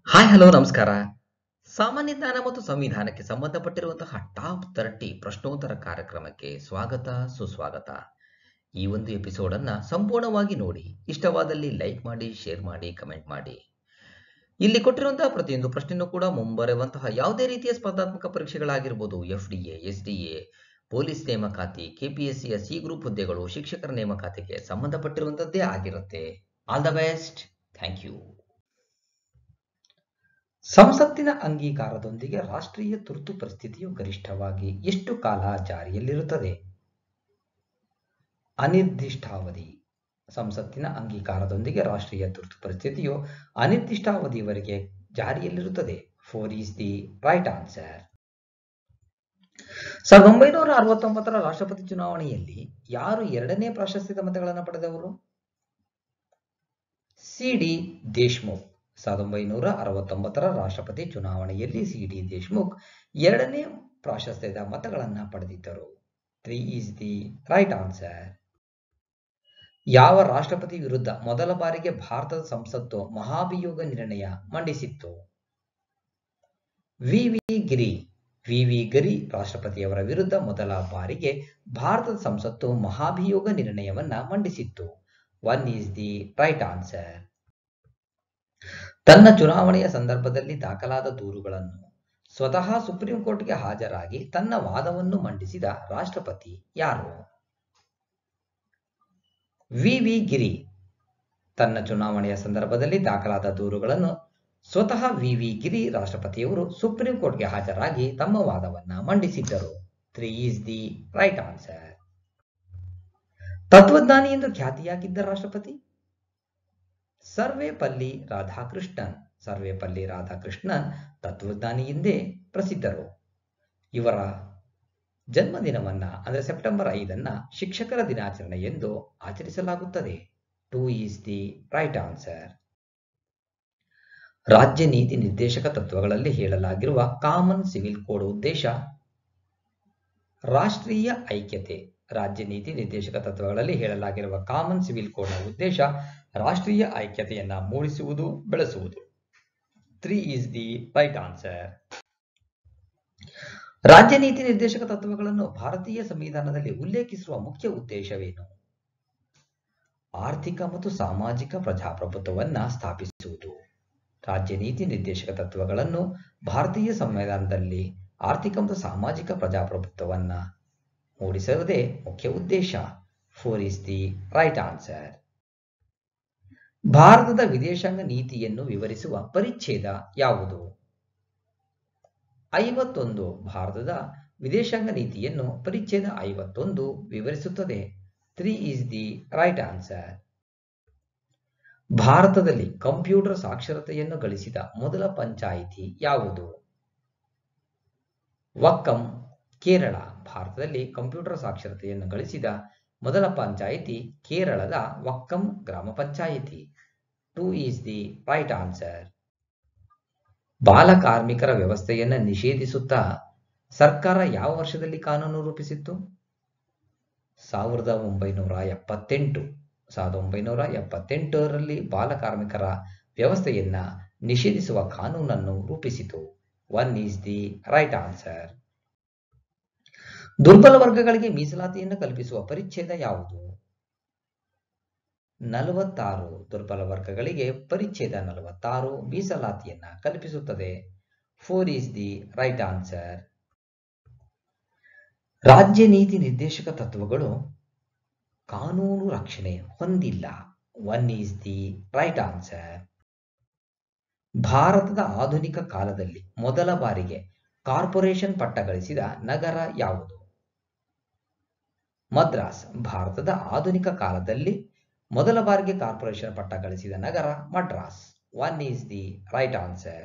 Hi hello ನಮಸ್ಕಾರ. ಸಾಮಾನ್ಯ ಜ್ಞಾನ ಮತ್ತು ಸಂವಿಧಾನಕ್ಕೆ ಸಂಬಂಧಪಟ್ಟಿರುವಂತಹ ಟಾಪ್ 30 ಪ್ರಶ್ನೋತ್ತರ ಕಾರ್ಯಕ್ರಮಕ್ಕೆ ಸ್ವಾಗತ ಸುಸ್ವಾಗತ. ಈ ಒಂದು ಎಪಿಸೋಡ್ ಅನ್ನ ಸಂಪೂರ್ಣವಾಗಿ ನೋಡಿ. ಇಷ್ಟವಾದಲ್ಲಿ ಲೈಕ್ ಮಾಡಿ, ಶೇರ್ ಮಾಡಿ, ಕಮೆಂಟ್ ಮಾಡಿ. ಇಲ್ಲಿ ಕೊಟ್ಟಿರುವಂತಹ ಪ್ರತಿಯೊಂದು ಪ್ರಶ್ನೆಯೂ ಕೂಡ ಮುಂಬರುವಂತಹ ಯಾವುದೇ ರೀತಿಯ ಸ್ಪರ್ಧಾತ್ಮಕ ಪರೀಕ್ಷೆಗಳಾಗಿರ್ಬೋದು, FDA, SDA, ಪೊಲೀಸ್ ನೇಮಕಾತಿ, KPSC ಸಿ ಗ್ರೂಪ್ ಹುದ್ದೆಗಳು, ಶಿಕ್ಷಕರ ನೇಮಕಾತಿಗೆ ಸಂಬಂಧಪಟ್ಟಿರುವಂತದ್ದೇ ಆಗಿರುತ್ತೆ. All the best. Thank you. ಸಂಸತ್ತಿನ ಅಂಗೀಕಾರದೊಂದಿಗೆ ರಾಷ್ಟ್ರೀಯ ತುರ್ತು ಪರಿಸ್ಥಿತಿಯು ಗರಿಷ್ಠವಾಗಿ ಎಷ್ಟು ಕಾಲ ಜಾರಿಯಲ್ಲಿರುತ್ತದೆ? ಅನಿರ್ದಿಷ್ಟಾವಧಿ. ಸಂಸತ್ತಿನ ಅಂಗೀಕಾರದೊಂದಿಗೆ ರಾಷ್ಟ್ರೀಯ ತುರ್ತು ಪರಿಸ್ಥಿತಿಯು ಅನಿರ್ದಿಷ್ಟಾವಧಿಯವರೆಗೆ ಜಾರಿಯಲ್ಲಿರುತ್ತದೆ. 4 is the right answer. 1969ರ ರಾಷ್ಟ್ರಪತಿ ಚುನಾವಣೆಯಲ್ಲಿ ಯಾರು ಎರಡನೇ ಪ್ರಾಶಸ್ತ್ಯದ ಮತಗಳನ್ನು ಪಡೆದವರು? CD ದೇಶ್ಮುಖ್. 1969ರ ರಾಷ್ಟ್ರಪತಿ ಚುನಾವಣೆಯಲ್ಲಿ CD ದೇಶ್ಮುಖ್ ಎರಡನೇ ಪ್ರಾಶಸ್ತ್ಯದ ಮತಗಳನ್ನು ಪಡೆದಿದ್ದರು. 3 is the right answer. ಯಾವ ರಾಷ್ಟ್ರಪತಿ ವಿರುದ್ಧ ಮೊದಲ ಬಾರಿಗೆ ಭಾರತದ ಸಂಸತ್ತು ಮಹಾಭಿಯೋಗ ನಿರ್ಣಯ ಮಂಡಿಸಿತ್ತು? VV ಗಿರಿ. VV ಗಿರಿ ರಾಷ್ಟ್ರಪತಿಯವರ ವಿರುದ್ಧ ಮೊದಲ ಬಾರಿಗೆ ಭಾರತದ ಸಂಸತ್ತು ಮಹಾಭಿಯೋಗ ನಿರ್ಣಯವನ್ನ ಮಂಡಿಸಿತ್ತು. 1 is the right answer. ತನ್ನ ಚುನಾವಣೆಯ ಸಂದರ್ಭದಲ್ಲಿ ದಾಖಲಾದ ದೂರುಗಳನ್ನು ಸ್ವತಃ ಸುಪ್ರೀಂ ಕೋರ್ಟ್ಗೆ ಹಾಜರಾಗಿ ತನ್ನ ವಾದವನ್ನು ಮಂಡಿಸಿದ ರಾಷ್ಟ್ರಪತಿ ಯಾರು? VV ಗಿರಿ. ತನ್ನ ಚುನಾವಣೆಯ ಸಂದರ್ಭದಲ್ಲಿ ದಾಖಲಾದ ದೂರುಗಳನ್ನು ಸ್ವತಃ VV ಗಿರಿ ರಾಷ್ಟ್ರಪತಿಯವರು ಸುಪ್ರೀಂ ಕೋರ್ಟ್ಗೆ ಹಾಜರಾಗಿ ತಮ್ಮ ವಾದವನ್ನ ಮಂಡಿಸಿದ್ದರು. 3 is the right answer. ತತ್ವಜ್ಞಾನಿ ಎಂದು ಖ್ಯಾತಿಯಾಗಿದ್ದ ರಾಷ್ಟ್ರಪತಿ? ಸರ್ವೇಪಲ್ಲಿ ರಾಧಾಕೃಷ್ಣನ್. ಸರ್ವೇಪಲ್ಲಿ ರಾಧಾಕೃಷ್ಣನ್ ತತ್ವಜ್ಞಾನಿ ಎಂದೇ ಪ್ರಸಿದ್ಧರು. ಇವರ ಜನ್ಮದಿನವನ್ನ ಅಂದರೆ ಸೆಪ್ಟೆಂಬರ್ 5 ಶಿಕ್ಷಕರ ದಿನಾಚರಣೆ ಎಂದು ಆಚರಿಸಲಾಗುತ್ತದೆ. 2 is the right answer. ರಾಜ್ಯ ನೀತಿ ನಿರ್ದೇಶಕ ತತ್ವಗಳಲ್ಲಿ ಹೇಳಲಾಗಿರುವ ಕಾಮನ್ ಸಿವಿಲ್ ಕೋಡ್ ಉದ್ದೇಶ? ರಾಷ್ಟ್ರೀಯ ಐಕ್ಯತೆ. ರಾಜ್ಯ ನೀತಿ ನಿರ್ದೇಶಕ ತತ್ವಗಳಲ್ಲಿ ಹೇಳಲಾಗಿರುವ ಕಾಮನ್ ಸಿವಿಲ್ ಕೋಡ್ನ ಉದ್ದೇಶ ರಾಷ್ಟ್ರೀಯ ಐಕ್ಯತೆಯನ್ನ ಮೂಡಿಸುವುದು, ಬೆಳೆಸುವುದು. 3 is the right answer. ರಾಜ್ಯ ನೀತಿ ನಿರ್ದೇಶಕ ತತ್ವಗಳನ್ನು ಭಾರತೀಯ ಸಂವಿಧಾನದಲ್ಲಿ ಉಲ್ಲೇಖಿಸುವ ಮುಖ್ಯ ಉದ್ದೇಶವೇನು? ಆರ್ಥಿಕ ಮತ್ತು ಸಾಮಾಜಿಕ ಪ್ರಜಾಪ್ರಭುತ್ವವನ್ನ ಸ್ಥಾಪಿಸುವುದು. ರಾಜ್ಯ ನೀತಿ ನಿರ್ದೇಶಕ ತತ್ವಗಳನ್ನು ಭಾರತೀಯ ಸಂವಿಧಾನದಲ್ಲಿ ಆರ್ಥಿಕ ಮತ್ತು ಸಾಮಾಜಿಕ ಪ್ರಜಾಪ್ರಭುತ್ವವನ್ನ ಮೂಡಿಸುವುದೇ ಮುಖ್ಯ ಉದ್ದೇಶ. 4 is the right answer. ಭಾರತದ ವಿದೇಶಾಂಗ ನೀತಿಯನ್ನು ವಿವರಿಸುವ ಪರಿಚ್ಛೇದ ಯಾವುದು? 51. ಭಾರತದ ವಿದೇಶಾಂಗ ನೀತಿಯನ್ನು ಪರಿಚ್ಛೇದ 51 ವಿವರಿಸುತ್ತದೆ. 3 is the right answer. ಭಾರತದಲ್ಲಿ ಕಂಪ್ಯೂಟರ್ ಸಾಕ್ಷರತೆಯನ್ನು ಗಳಿಸಿದ ಮೊದಲ ಪಂಚಾಯಿತಿ ಯಾವುದು? ವಕ್ಕಂ, ಕೇರಳ. ಭಾರತದಲ್ಲಿ ಕಂಪ್ಯೂಟರ್ ಸಾಕ್ಷರತೆಯನ್ನು ಗಳಿಸಿದ ಮೊದಲ ಪಂಚಾಯಿತಿ ಕೇರಳದ ವಕ್ಕಂ ಗ್ರಾಮ panchayat. 2 is the right answer. ಬಾಲ ಕಾರ್ಮಿಕರ ವ್ಯವಸ್ಥೆಯನ್ನು ನಿಷೇಧಿಸುತ್ತಾ ಸರ್ಕಾರ ಯಾವ ವರ್ಷದಲ್ಲಿ ಕಾನೂನು ರೂಪಿಸಿತ್ತು? 1978. 1978ರಲ್ಲಿ ಬಾಲ ಕಾರ್ಮಿಕರ ವ್ಯವಸ್ಥೆಯನ್ನ ನಿಷೇಧಿಸುವ ಕಾನೂನನ್ನು ರೂಪಿಸಿತು. 1 is the right answer. ದುರ್ಬಲ ವರ್ಗಗಳಿಗೆ ಮೀಸಲಾತಿಯನ್ನು ಕಲ್ಪಿಸುವ ಪರಿಚ್ಛೇದ ಯಾವುದು? 46. ದುರ್ಬಲ ವರ್ಗಗಳಿಗೆ ಪರಿಚ್ಛೇದ 46 ಮೀಸಲಾತಿಯನ್ನ ಕಲ್ಪಿಸುತ್ತದೆ. 4 is the right answer. ರಾಜ್ಯ ನೀತಿ ನಿರ್ದೇಶಕ ತತ್ವಗಳು ಕಾನೂನು ರಕ್ಷಣೆ ಹೊಂದಿಲ್ಲ. 1 is the right answer. ಭಾರತದ ಆಧುನಿಕ ಕಾಲದಲ್ಲಿ ಮೊದಲ ಬಾರಿಗೆ ಕಾರ್ಪೊರೇಷನ್ ಪಟ್ಟ ಗಳಿಸಿದ ನಗರ ಯಾವುದು? ಮದ್ರಾಸ್. ಭಾರತದ ಆಧುನಿಕ ಕಾಲದಲ್ಲಿ ಮೊದಲ ಬಾರಿಗೆ ಕಾರ್ಪೊರೇಷನ್ ಪಟ್ಟ ಗಳಿಸಿದ ನಗರ Madras. 1 is the right answer.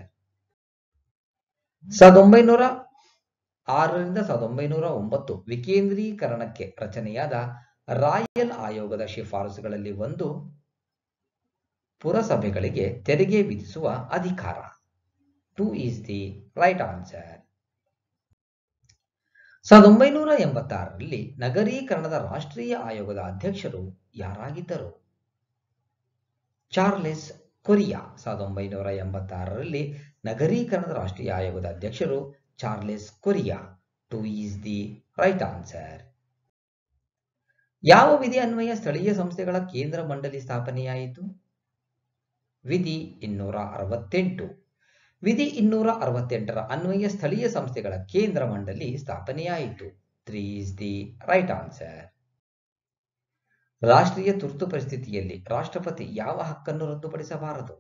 1906ರಿಂದ 1909 ವಿಕೇಂದ್ರೀಕರಣಕ್ಕೆ ರಚನೆಯಾದ ರಾಯಲ್ ಆಯೋಗದ ಶಿಫಾರಸುಗಳಲ್ಲಿ ಒಂದು ಪುರಸಭೆಗಳಿಗೆ ತೆರಿಗೆ ವಿಧಿಸುವ ಅಧಿಕಾರ. 2 is the right answer. 1986ರಲ್ಲಿ ನಗರೀಕರಣದ ರಾಷ್ಟ್ರೀಯ ಆಯೋಗದ ಅಧ್ಯಕ್ಷರು ಯಾರಾಗಿದ್ದರು? Charles Korea. 1986ರಲ್ಲಿ ನಗರೀಕರಣದ ರಾಷ್ಟ್ರೀಯ ಆಯೋಗದ ಅಧ್ಯಕ್ಷರು Charles Korea. 2 is the right answer. ಯಾವ ವಿಧಿ ಅನ್ವಯ ಸ್ಥಳೀಯ ಸಂಸ್ಥೆಗಳ ಕೇಂದ್ರ ಮಂಡಳಿ ಸ್ಥಾಪನೆಯಾಯಿತು? ವಿಧಿ 268. ವಿಧಿ 268ರ ಅನ್ವಯ ಸ್ಥಳೀಯ ಸಂಸ್ಥೆಗಳ ಕೇಂದ್ರ ಮಂಡಳಿ ಸ್ಥಾಪನೆಯಾಯಿತು. 3 ಈಸ್ ದಿ ರೈಟ್ ಆನ್ಸರ್. ರಾಷ್ಟ್ರೀಯ ತುರ್ತು ಪರಿಸ್ಥಿತಿಯಲ್ಲಿ ರಾಷ್ಟ್ರಪತಿ ಯಾವ ಹಕ್ಕನ್ನು ರದ್ದುಪಡಿಸಬಾರದು?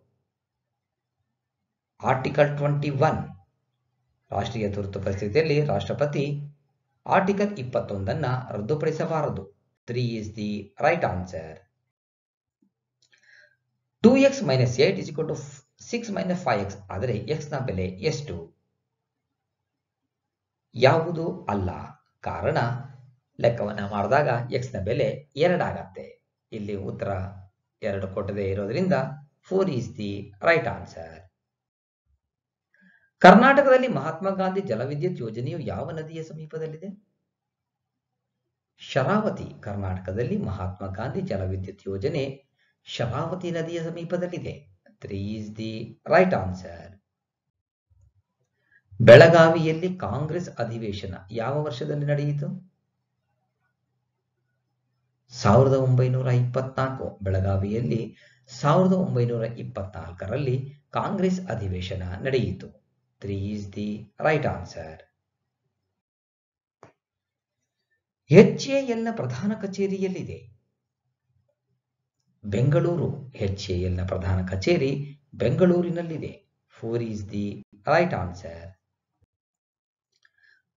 ಆರ್ಟಿಕಲ್ 21. ರಾಷ್ಟ್ರೀಯ ತುರ್ತು ಪರಿಸ್ಥಿತಿಯಲ್ಲಿ ರಾಷ್ಟ್ರಪತಿ article 21 ರದ್ದುಪಡಿಸಬಾರದು. 3 is the right answer. 2x - 8 6 - 5x ಆದರೆ x ನ ಬೆಲೆ ಎಷ್ಟು? ಯಾವುದು ಅಲ್ಲ. ಕಾರಣ ಲೆಕ್ಕವನ್ನು ಮಾಡಿದಾಗ x ನ ಬೆಲೆ 2 ಆಗತ್ತೆ. ಇಲ್ಲಿ ಉತ್ತರ 2 ಕೊಟ್ಟದೇ ಇರೋದ್ರಿಂದ 4 ಈಸ್ ದಿ ರೈಟ್ ಆನ್ಸರ್. ಕರ್ನಾಟಕದಲ್ಲಿ ಮಹಾತ್ಮ ಗಾಂಧಿ ಜಲವಿದ್ಯುತ್ ಯೋಜನೆಯು ಯಾವ ನದಿಯ ಸಮೀಪದಲ್ಲಿದೆ? ಶರಾವತಿ. ಕರ್ನಾಟಕದಲ್ಲಿ ಮಹಾತ್ಮ ಗಾಂಧಿ ಜಲವಿದ್ಯುತ್ ಯೋಜನೆ ಶರಾವತಿ ನದಿಯ ಸಮೀಪದಲ್ಲಿದೆ. 3 ಈಸ್ ದಿ ರೈಟ್ ಆನ್ಸರ್. ಬೆಳಗಾವಿಯಲ್ಲಿ ಕಾಂಗ್ರೆಸ್ ಅಧಿವೇಶನ ಯಾವ ವರ್ಷದಲ್ಲಿ ನಡೆಯಿತು? 1924. ಬೆಳಗಾವಿಯಲ್ಲಿ 1924ರಲ್ಲಿ ಕಾಂಗ್ರೆಸ್ ಅಧಿವೇಶನ ನಡೆಯಿತು. 3 ಈಸ್ ದಿ ರೈಟ್ ಆನ್ಸರ್. HALನ ಪ್ರಧಾನ ಕಚೇರಿ ಎಲ್ಲಿದೆ? ಬೆಂಗಳೂರು. HALನ ಪ್ರಧಾನ ಕಚೇರಿ ಬೆಂಗಳೂರಿನಲ್ಲಿದೆ. 4 ಈಸ್ ದಿ ರೈಟ್ ಆನ್ಸರ್.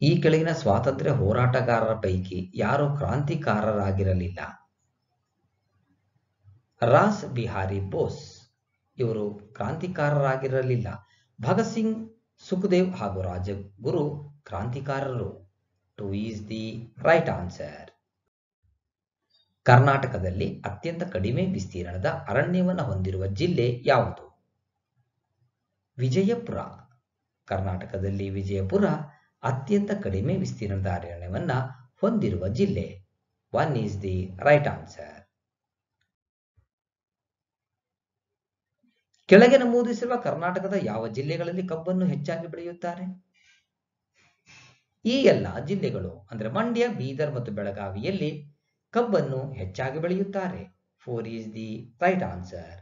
ಈ ಕೆಳಗಿನ ಸ್ವಾತಂತ್ರ್ಯ ಹೋರಾಟಗಾರರ ಪೈಕಿ ಯಾರು ಕ್ರಾಂತಿಕಾರರಾಗಿರಲಿಲ್ಲ? ರಾಸ್ ಬಿಹಾರಿ ಬೋಸ್. ಇವರು ಕ್ರಾಂತಿಕಾರರಾಗಿರಲಿಲ್ಲ. ಭಗತ್ ಸಿಂಗ್, ಸುಖದೇವ್ ಹಾಗೂ ರಾಜಗುರು ಕ್ರಾಂತಿಕಾರರು. 2 ಈಸ್ ದಿ ರೈಟ್ ಆನ್ಸರ್. ಕರ್ನಾಟಕದಲ್ಲಿ ಅತ್ಯಂತ ಕಡಿಮೆ ವಿಸ್ತೀರ್ಣದ ಅರಣ್ಯವನ್ನು ಹೊಂದಿರುವ ಜಿಲ್ಲೆ ಯಾವುದು? ವಿಜಯಪುರ. ಕರ್ನಾಟಕದಲ್ಲಿ ವಿಜಯಪುರ ಅತ್ಯಂತ ಕಡಿಮೆ ವಿಸ್ತೀರ್ಣದ ಅರಣ್ಯವನ್ನು ಹೊಂದಿರುವ ಜಿಲ್ಲೆ. 1 ಈಸ್ ದಿ ರೈಟ್ ಆನ್ಸರ್. ಕೆಳಗೆ ನಮೂದಿಸಿರುವ ಕರ್ನಾಟಕದ ಯಾವ ಜಿಲ್ಲೆಗಳಲ್ಲಿ ಕಬ್ಬನ್ನು ಹೆಚ್ಚಾಗಿ ಬೆಳೆಯುತ್ತಾರೆ? ಈ ಎಲ್ಲ ಜಿಲ್ಲೆಗಳು ಅಂದರೆ ಮಂಡ್ಯ, ಬೀದರ್ ಮತ್ತು ಬೆಳಗಾವಿಯಲ್ಲಿ ಕಬ್ಬನ್ನು ಹೆಚ್ಚಾಗಿ ಬೆಳೆಯುತ್ತಾರೆ. 4 ಈಸ್ ದಿ ರೈಟ್ ಆನ್ಸರ್.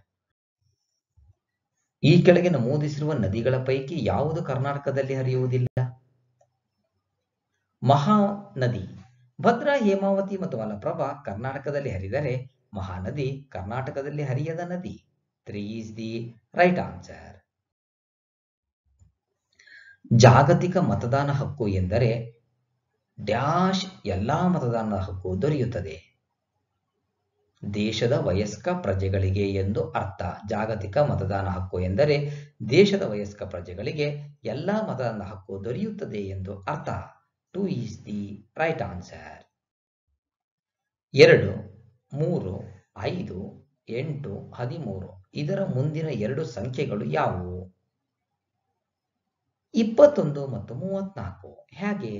ಈ ಕೆಳಗೆ ನಮೂದಿಸಿರುವ ನದಿಗಳ ಪೈಕಿ ಯಾವುದು ಕರ್ನಾಟಕದಲ್ಲಿ ಹರಿಯುವುದಿಲ್ಲ? ಮಹಾನದಿ. ಭದ್ರಾ, ಹೇಮಾವತಿ ಮತ್ತು ಮಲಪ್ರಭಾ ಕರ್ನಾಟಕದಲ್ಲಿ ಹರಿದರೆ ಮಹಾನದಿ ಕರ್ನಾಟಕದಲ್ಲಿ ಹರಿಯದ ನದಿ. 3 ಈಸ್ ದಿ ರೈಟ್ ಆನ್ಸರ್. ಜಾಗತಿಕ ಮತದಾನ ಹಕ್ಕು ಎಂದರೆ ಡ್ಯಾಶ್ ಎಲ್ಲಾ ಮತದಾನದ ಹಕ್ಕು ದೊರೆಯುತ್ತದೆ. ದೇಶದ ವಯಸ್ಕ ಪ್ರಜೆಗಳಿಗೆ ಎಂದು ಅರ್ಥ. ಜಾಗತಿಕ ಮತದಾನ ಹಕ್ಕು ಎಂದರೆ ದೇಶದ ವಯಸ್ಕ ಪ್ರಜೆಗಳಿಗೆ ಎಲ್ಲಾ ಮತದಾನದ ಹಕ್ಕು ದೊರೆಯುತ್ತದೆ ಎಂದು ಅರ್ಥ. 2 ಈಸ್ ದಿ ರೈಟ್ ಆನ್ಸರ್. 2, 3, 5, 8, 13 ಇದರ ಮುಂದಿನ 2 ಸಂಖ್ಯೆಗಳು ಯಾವುವು? 21 ಮತ್ತು 34. ಹೇಗೆ?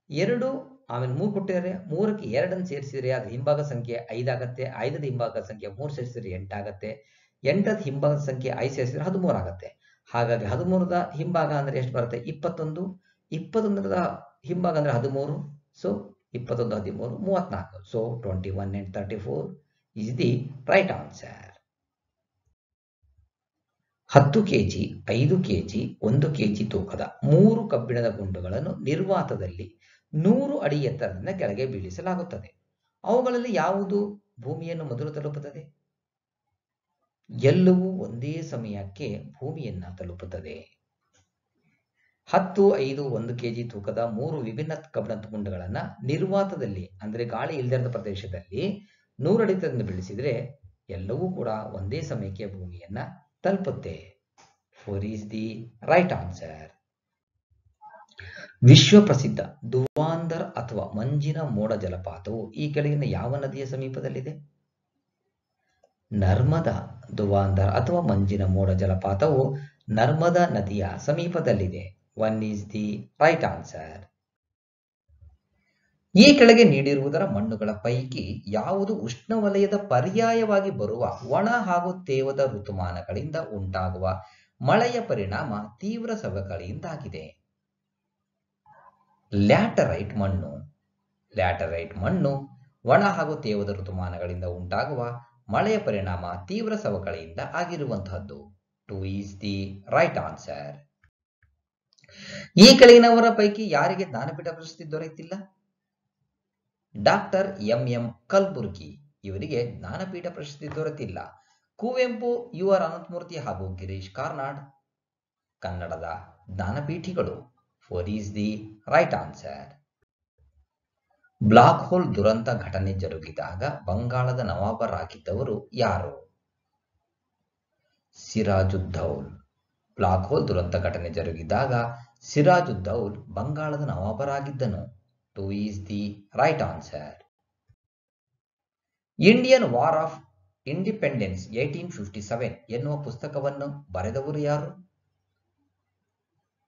2 ಆಮೇಲೆ 3 ಕೊಟ್ಟಿದ್ದಾರೆ. 3ಕ್ಕೆ 2 ಸೇರಿಸಿದರೆ ಅದು ಹಿಂಭಾಗ ಸಂಖ್ಯೆ 5 ಆಗತ್ತೆ. 5ದ ಹಿಂಭಾಗ ಸಂಖ್ಯೆ 3 ಸೇರಿಸಿದರೆ 8 ಆಗತ್ತೆ. 8ದ ಹಿಂಭಾಗದ ಸಂಖ್ಯೆ 5 ಸೇರಿಸಿದರೆ 13 ಆಗತ್ತೆ. ಹಾಗಾಗಿ 13ದ ಹಿಂಭಾಗ ಅಂದ್ರೆ ಎಷ್ಟು ಬರುತ್ತೆ? 21. 21ರ ಹಿಂಭಾಗ ಅಂದ್ರೆ 13. So 21, 13, 34. So 21 and 34 is the right answer. 10 kg, 5 kg, 1 kg ತೂಕದ 3 ಕಬ್ಬಿಣದ ಗುಂಡುಗಳನ್ನು ನಿರ್ವಾತದಲ್ಲಿ 100 ಅಡಿ ಎತ್ತರದಿಂದ ಕೆಳಗೆ ಬೀಳಿಸಲಾಗುತ್ತದೆ. ಅವುಗಳಲ್ಲಿ ಯಾವುದು ಭೂಮಿಯನ್ನು ಮೊದಲು ತಲುಪುತ್ತದೆ? ಎಲ್ಲವೂ ಒಂದೇ ಸಮಯಕ್ಕೆ ಭೂಮಿಯನ್ನ ತಲುಪುತ್ತದೆ. 10, 5, 1 kg ತೂಕದ 3 ವಿಭಿನ್ನ ಕಬ್ಬಿಣದ ಗುಂಡುಗಳನ್ನು ನಿರ್ವಾತದಲ್ಲಿ ಅಂದರೆ ಗಾಳಿ ಇಲ್ಲದಿರದ ಪ್ರದೇಶದಲ್ಲಿ 100 ಅಡಿ ಎತ್ತರದಿಂದ ಬೀಳಿಸಿದರೆ ಎಲ್ಲವೂ ಕೂಡ ಒಂದೇ ಸಮಯಕ್ಕೆ ಭೂಮಿಯನ್ನ ತಲುಪುತ್ತೆ. 4 is the right answer. ವಿಶ್ವ ಪ್ರಸಿದ್ಧ ದುವಾಂದರ್ ಅಥವಾ ಮಂಜಿನ ಮೋಡ ಜಲಪಾತವು ಈ ಕೆಳಗಿನ ಯಾವ ನದಿಯ ಸಮೀಪದಲ್ಲಿದೆ? ನರ್ಮದಾ. ದುವಾಂದರ್ ಅಥವಾ ಮಂಜಿನ ಮೋಡ ಜಲಪಾತವು ನರ್ಮದಾ ನದಿಯ ಸಮೀಪದಲ್ಲಿದೆ. 1 is the right answer. ಈ ಕೆಳಗೆ ನೀಡಿರುವುದರ ಮಣ್ಣುಗಳ ಪೈಕಿ ಯಾವುದು ಉಷ್ಣವಲಯದ ಪರ್ಯಾಯವಾಗಿ ಬರುವ ಒಣ ಹಾಗೂ ತೇವದ ಋತುಮಾನಗಳಿಂದ ಉಂಟಾಗುವ ಮಳೆಯ ಪರಿಣಾಮ ತೀವ್ರ ಸವಕಳಿಯಿಂದಾಗಿದೆ? ಲ್ಯಾಟರೈಟ್ ಮಣ್ಣು. ಲ್ಯಾಟರೈಟ್ ಮಣ್ಣು ಒಣ ಹಾಗೂ ತೇವದ ಋತುಮಾನಗಳಿಂದ ಉಂಟಾಗುವ ಮಳೆಯ ಪರಿಣಾಮ ತೀವ್ರ ಸವಕಳಿಯಿಂದ ಆಗಿರುವಂತಹದ್ದು. 2 is the right answer. ಈ ಕೆಳಗಿನವರ ಪೈಕಿ ಯಾರಿಗೆ ಜ್ಞಾನಪೀಠ ಪ್ರಶಸ್ತಿ ದೊರೆತಿಲ್ಲ? ಡಾಕ್ಟರ್ ಎಂ ಕಲ್ಬುರ್ಗಿ ಇವರಿಗೆ ಜ್ಞಾನಪೀಠ ಪ್ರಶಸ್ತಿ ದೊರೆತಿಲ್ಲ. ಕುವೆಂಪು, ಯು ಆರ್ ಅನಂತಮೂರ್ತಿ ಹಾಗೂ ಗಿರೀಶ್ ಕಾರ್ನಾಡ್ ಕನ್ನಡದ ಜ್ಞಾನಪೀಠಿಗಳು. 4 is the right answer. Black hole ದುರಂತ ಘಟನೆ ಜರುಗಿದಾಗ ಬಂಗಾಳದ ನವಾಬರಾಗಿದ್ದವರು ಯಾರು? ಸಿರಾಜುದ್ದೌಲ್. ಬ್ಲಾಕ್ ಹೋಲ್ ದುರಂತ ಘಟನೆ ಜರುಗಿದಾಗ ಸಿರಾಜುದ್ದೌಲ್ ಬಂಗಾಳದ ನವಾಬರಾಗಿದ್ದನು. 2 is the right answer. Indian war of independence 1857 ಎನ್ನುವ ಪುಸ್ತಕವನ್ನು ಬರೆದವರು ಯಾರು?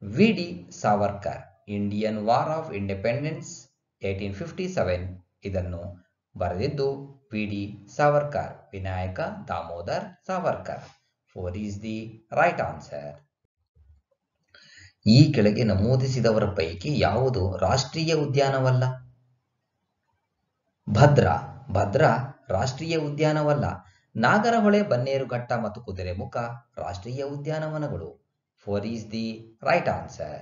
V D Savarkar. Indian war of independence 1857 ಇದನ್ನು ಬರೆದಿದ್ದು V D Savarkar, Vinayak Damodar Savarkar. 4 is the right answer. ಈ ಕೆಳಗೆ ನಮೂದಿಸಿದವರ ಪೈಕಿ ಯಾವುದು ರಾಷ್ಟ್ರೀಯ ಉದ್ಯಾನವಲ್ಲ? ಭದ್ರಾ. ಭದ್ರಾ ರಾಷ್ಟ್ರೀಯ ಉದ್ಯಾನವಲ್ಲ. ನಾಗರಹೊಳೆ, ಬನ್ನೇರುಘಟ್ಟ ಮತ್ತು ಕುದುರೆಮುಖ ರಾಷ್ಟ್ರೀಯ ಉದ್ಯಾನವನಗಳು. 4 is the right answer.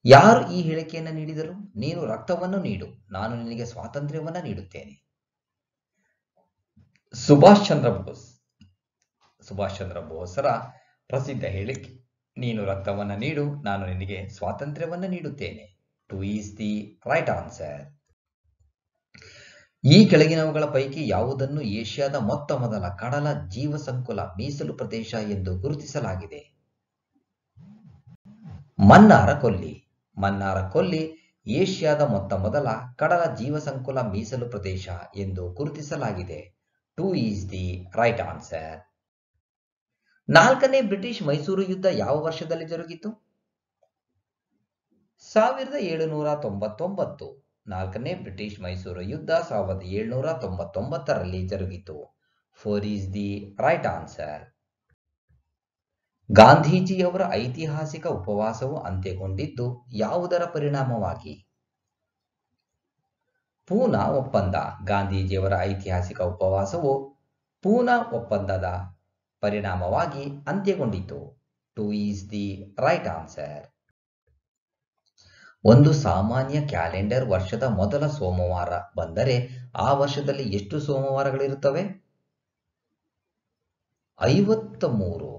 ಯಾರು ಈ ಹೇಳಿಕೆಯನ್ನು ನೀಡಿದರು? ನೀನು ರಕ್ತವನ್ನು ನೀಡು, ನಾನು ನಿನಗೆ ಸ್ವಾತಂತ್ರ್ಯವನ್ನು ನೀಡುತ್ತೇನೆ. ಸುಭಾಷ್ ಚಂದ್ರ ಬೋಸ್. ಸುಭಾಷ್ ಚಂದ್ರ ಬೋಸರ ಪ್ರಸಿದ್ಧ ಹೇಳಿಕೆ, ನೀನು ರಕ್ತವನ್ನು ನೀಡು, ನಾನು ನಿನಗೆ ಸ್ವಾತಂತ್ರ್ಯವನ್ನು ನೀಡುತ್ತೇನೆ. 2 is the right answer. ಈ ಕೆಳಗಿನವುಗಳ ಪೈಕಿ ಯಾವುದನ್ನು ಏಷ್ಯಾದ ಮೊತ್ತ ಮೊದಲ ಕಡಲ ಜೀವಸಂಕುಲ ಮೀಸಲು ಪ್ರದೇಶ ಎಂದು ಗುರುತಿಸಲಾಗಿದೆ? ಮನ್ನಾರ ಕೊಲ್ಲಿ. ಮನ್ನಾರ ಕೊಲ್ಲಿ ಏಷ್ಯಾದ ಮೊತ್ತ ಮೊದಲ ಕಡಲ ಜೀವಸಂಕುಲ ಮೀಸಲು ಪ್ರದೇಶ ಎಂದು ಗುರುತಿಸಲಾಗಿದೆ. 2 is the right answer. 4ನೇ ಬ್ರಿಟಿಷ್ ಮೈಸೂರು ಯುದ್ಧ ಯಾವ ವರ್ಷದಲ್ಲಿ ಜರುಗಿತು? 1799. 4ನೇ ಬ್ರಿಟಿಷ್ ಮೈಸೂರು ಯುದ್ಧ 1799ರಲ್ಲಿ ಜರುಗಿತು. 4 is the right answer. ಗಾಂಧೀಜಿಯವರ ಐತಿಹಾಸಿಕ ಉಪವಾಸವು ಅಂತ್ಯಗೊಂಡಿದ್ದು ಯಾವುದರ ಪರಿಣಾಮವಾಗಿ? ಪೂನಾ ಒಪ್ಪಂದ. ಗಾಂಧೀಜಿಯವರ ಐತಿಹಾಸಿಕ ಉಪವಾಸವು ಪೂನಾ ಒಪ್ಪಂದದ ಪರಿಣಾಮವಾಗಿ ಅಂತ್ಯಗೊಂಡಿತು. 2 is the right answer. ಒಂದು ಸಾಮಾನ್ಯ ಕ್ಯಾಲೆಂಡರ್ ವರ್ಷದ ಮೊದಲ ಸೋಮವಾರ ಬಂದರೆ ಆ ವರ್ಷದಲ್ಲಿ ಎಷ್ಟು ಸೋಮವಾರಗಳಿರುತ್ತವೆ? 53.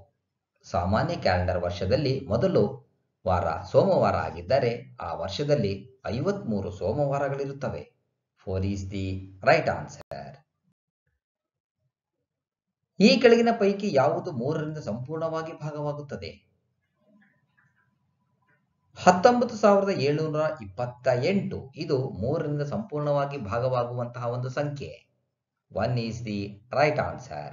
ಸಾಮಾನ್ಯ ಕ್ಯಾಲೆಂಡರ್ ವರ್ಷದಲ್ಲಿ ಮೊದಲು ವಾರ ಸೋಮವಾರ ಆಗಿದ್ದರೆ ಆ ವರ್ಷದಲ್ಲಿ 53 ಸೋಮವಾರಗಳಿರುತ್ತವೆ. 4 is the right answer. ಈ ಕೆಳಗಿನ ಪೈಕಿ ಯಾವುದು 3ರಿಂದ ಸಂಪೂರ್ಣವಾಗಿ ಭಾಗವಾಗುತ್ತದೆ? 19,728 ಇದು 3ರಿಂದ ಸಂಪೂರ್ಣವಾಗಿ ಭಾಗವಾಗುವಂತಹ ಒಂದು ಸಂಖ್ಯೆ. 1 is the right answer.